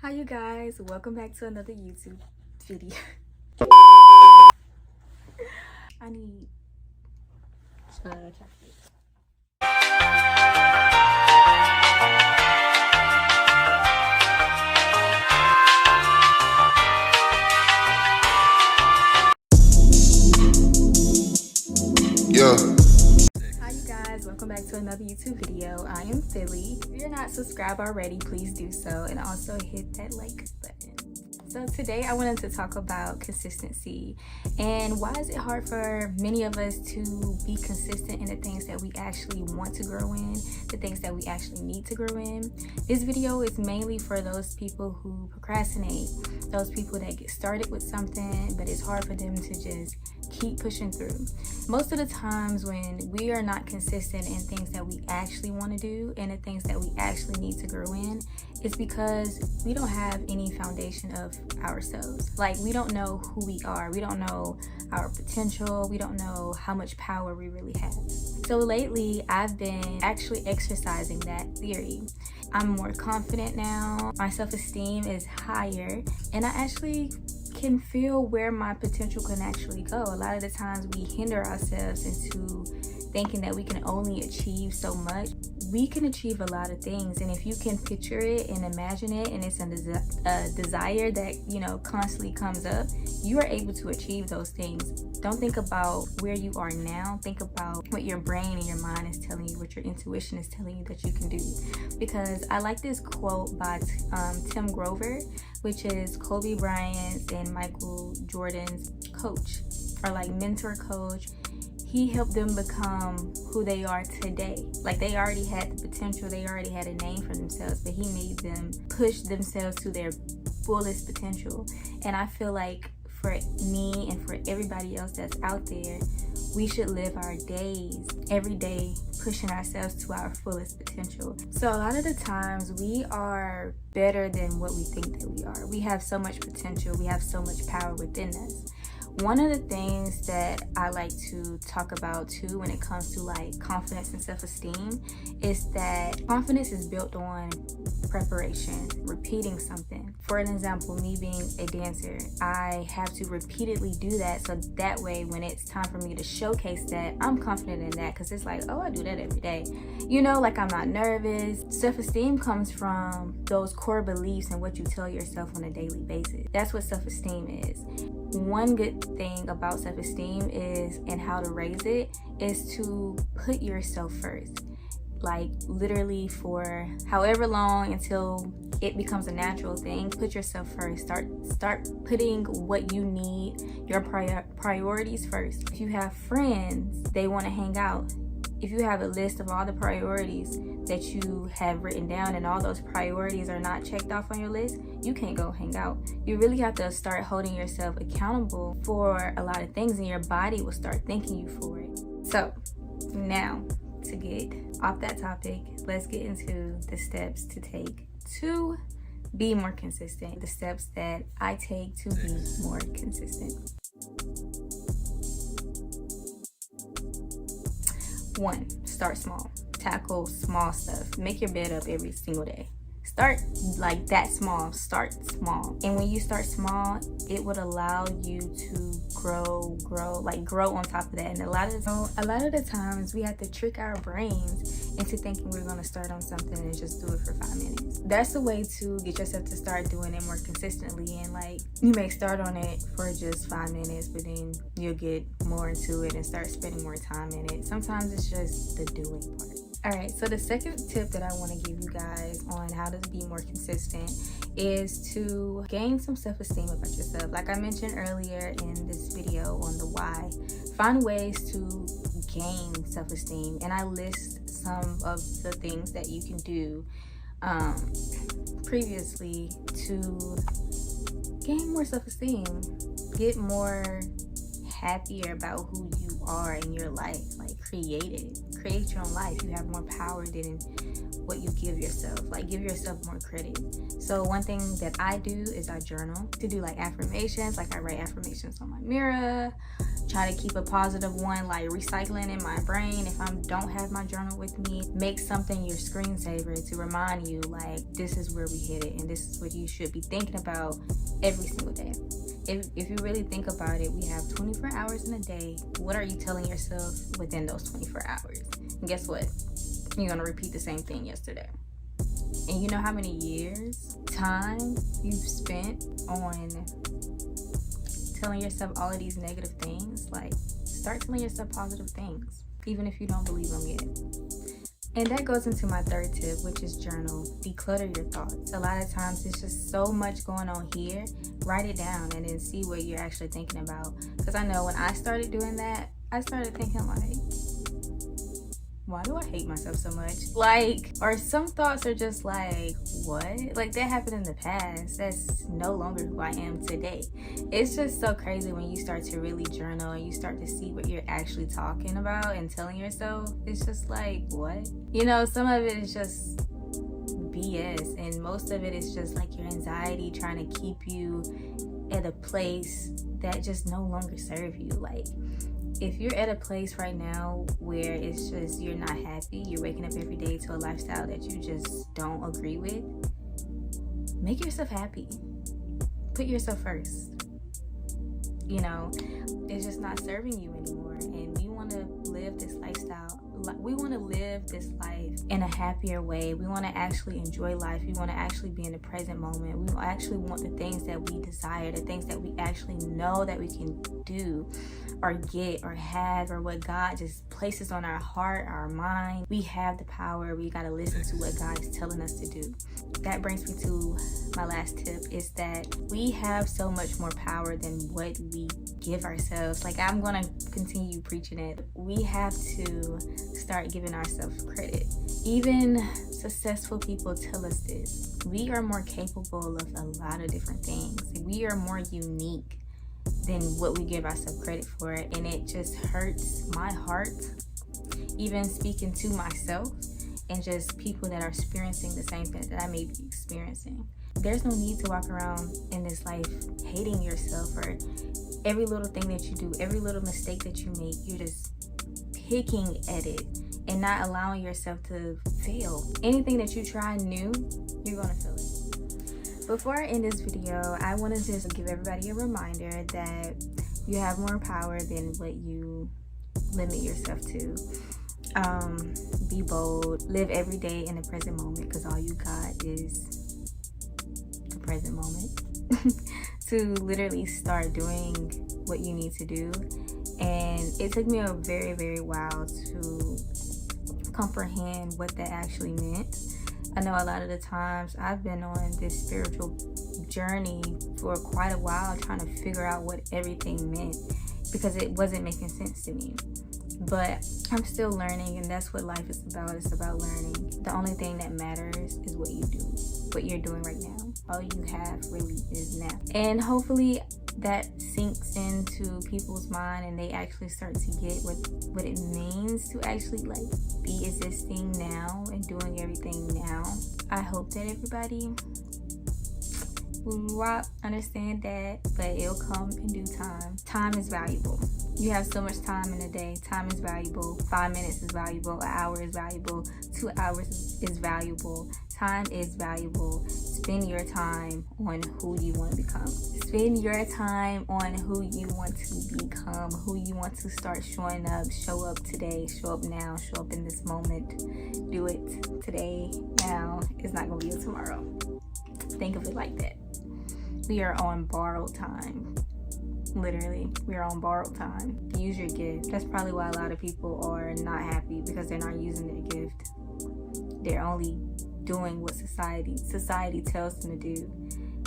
Hi you guys, welcome back to another YouTube video. I need chocolate. Yeah. Hi you guys, welcome back to another YouTube video. I am Philly. If you're not subscribed already, please do so, and also hit that like button. So today I wanted to talk about consistency and why is it hard for many of us to be consistent in the things that we actually want to grow in, the things that we actually need to grow in. This video is mainly for those people who procrastinate, those people that get started with something but it's hard for them to just keep pushing through. Most of the times when we are not consistent in things that we actually want to do and the things that we actually need to grow in, it's because we don't have any foundation of ourselves. Like, we don't know who we are, we don't know our potential, we don't know how much power we really have. So lately I've been actually exercising that theory. I'm more confident now, my self-esteem is higher, and I actually can feel where my potential can actually go. A lot of the times we hinder ourselves into thinking that we can only achieve so much. We can achieve a lot of things, and if you can picture it and imagine it, and it's a desire that, you know, constantly comes up, you are able to achieve those things. Don't think about where you are now, think about what your brain and your mind is telling you, what your intuition is telling you that you can do. Because I like this quote by Tim Grover, which is Kobe Bryant's and Michael Jordan's coach, or like mentor coach. He helped them become who they are today. Like, they already had the potential, they already had a name for themselves, but he made them push themselves to their fullest potential. And I feel like for me and for everybody else that's out there, we should live our days every day pushing ourselves to our fullest potential. So a lot of the times we are better than what we think that we are. We have so much potential, we have so much power within us. One of the things that I like to talk about too when it comes to like confidence and self-esteem is that confidence is built on preparation, repeating something. For an example, me being a dancer, I have to repeatedly do that, so that way when it's time for me to showcase that, I'm confident in that, because it's like, oh, I do that every day. You know, like, I'm not nervous. Self-esteem comes from those core beliefs and what you tell yourself on a daily basis. That's what self-esteem is. One good thing about self-esteem is, and how to raise it, is to put yourself first. Like, literally for however long until it becomes a natural thing, put yourself first. Start putting what you need, your priorities first. If you have friends, they want to hang out. If you have a list of all the priorities that you have written down and all those priorities are not checked off on your list, you can't go hang out. You really have to start holding yourself accountable for a lot of things, and your body will start thanking you for it. So now, to get off that topic, let's get into the steps to take to be more consistent. The steps that I take to be more consistent. 1, start small. Tackle small stuff. Make your bed up every single day. Start like that small. Start small. And when you start small, it would allow you to grow on top of that. And a lot of the times we have to trick our brains into thinking we're going to start on something and just do it for 5 minutes. That's the way to get yourself to start doing it more consistently. And like, you may start on it for just 5 minutes, but then you'll get more into it and start spending more time in it. Sometimes it's just the doing part. All right, so the second tip that I want to give you guys on how to be more consistent is to gain some self-esteem about yourself. Like I mentioned earlier in this video on the why, find ways to gain self-esteem, and I list some of the things that you can do previously to gain more self-esteem, get more happier about who you are in your life. Like, create your own life. You have more power than what you give yourself. Like, give yourself more credit. So one thing that I do is I journal, to do like affirmations. Like, I write affirmations on my mirror, try to keep a positive one, like recycling in my brain. If I don't have my journal with me, make something your screensaver to remind you, like, this is where we headed and this is what you should be thinking about every single day. If you really think about it, we have 24 hours in a day. What are you telling yourself within those 24 hours? And guess what? You're gonna repeat the same thing yesterday. And you know how many years, time you've spent on telling yourself all of these negative things? Like, start telling yourself positive things, even if you don't believe them yet. And that goes into my third tip, which is journal. Declutter your thoughts. A lot of times it's just so much going on here. Write it down and then see what you're actually thinking about. Because I know when I started doing that, I started thinking like, why do I hate myself so much? Like, or some thoughts are just like, what? Like, that happened in the past. That's no longer who I am today. It's just so crazy when you start to really journal and you start to see what you're actually talking about and telling yourself. It's just like, what? You know, some of it is just BS, and most of it is just like your anxiety trying to keep you at a place that just no longer serve you. Like, if you're at a place right now where it's just you're not happy, you're waking up every day to a lifestyle that you just don't agree with, make yourself happy. Put yourself first. You know, it's just not serving you anymore, and we want to live this lifestyle. We want to live this life in a happier way. We want to actually enjoy life. We want to actually be in the present moment. We actually want the things that we desire, the things that we actually know that we can do or get or have, or what God just places on our heart, our mind. We have the power. We got to listen to what God is telling us to do. That brings me to my last tip, is that we have so much more power than what we give ourselves. Like, I'm going to continue preaching it. We have to start giving ourselves credit. Even successful people tell us this. We are more capable of a lot of different things. We are more unique than what we give ourselves credit for, and it just hurts my heart, even speaking to myself and just people that are experiencing the same thing that I may be experiencing. There's no need to walk around in this life hating yourself, or every little thing that you do, every little mistake that you make, you're just picking at it and not allowing yourself to fail. Anything that you try new, you're gonna fail it. Before I end this video, I want to just give everybody a reminder that you have more power than what you limit yourself to. Be bold. Live every day in the present moment, because all you got is the present moment. To literally start doing what you need to do. And it took me a very, very while to comprehend what that actually meant. I know a lot of the times I've been on this spiritual journey for quite a while, trying to figure out what everything meant, because it wasn't making sense to me. But I'm still learning, and that's what life is about. It's about learning. The only thing that matters is what you do, what you're doing right now. All you have really is now. And hopefully that sinks into people's mind and they actually start to get what it means to actually like be existing now and doing everything now. I hope that everybody will understand that, but it'll come in due time. Time is valuable. You have so much time in a day. Time is valuable. 5 minutes is valuable. An hour is valuable. 2 hours is valuable. Time is valuable. Spend your time on who you want to become. Spend your time on who you want to become, who you want to start showing up. Show up today. Show up now. Show up in this moment. Do it today, now. It's not going to be a tomorrow. Think of it like that. We are on borrowed time. Literally, we are on borrowed time. Use your gift. That's probably why a lot of people are not happy, because they're not using their gift. They're only doing what society tells them to do,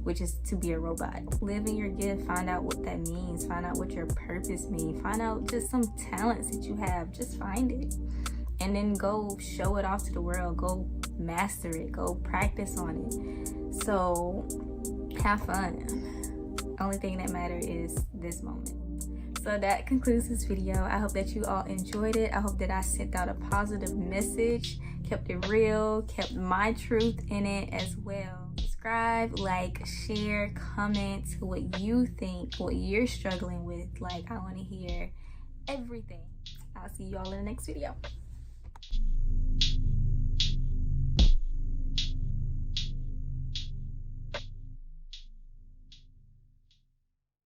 which is to be a robot. Live in your gift. Find out what that means. Find out what your purpose means. Find out just some talents that you have. Just find it, and then go show it off to the world. Go master it. Go practice on it. So have fun. Only thing that matters is this moment. So that concludes this video. I hope that you all enjoyed it. I hope that I sent out a positive message, kept it real, kept my truth in it as well. Subscribe subscribe, like, share, comment what you think, what you're struggling with. Like, I want to hear everything. I'll see you all in the next video.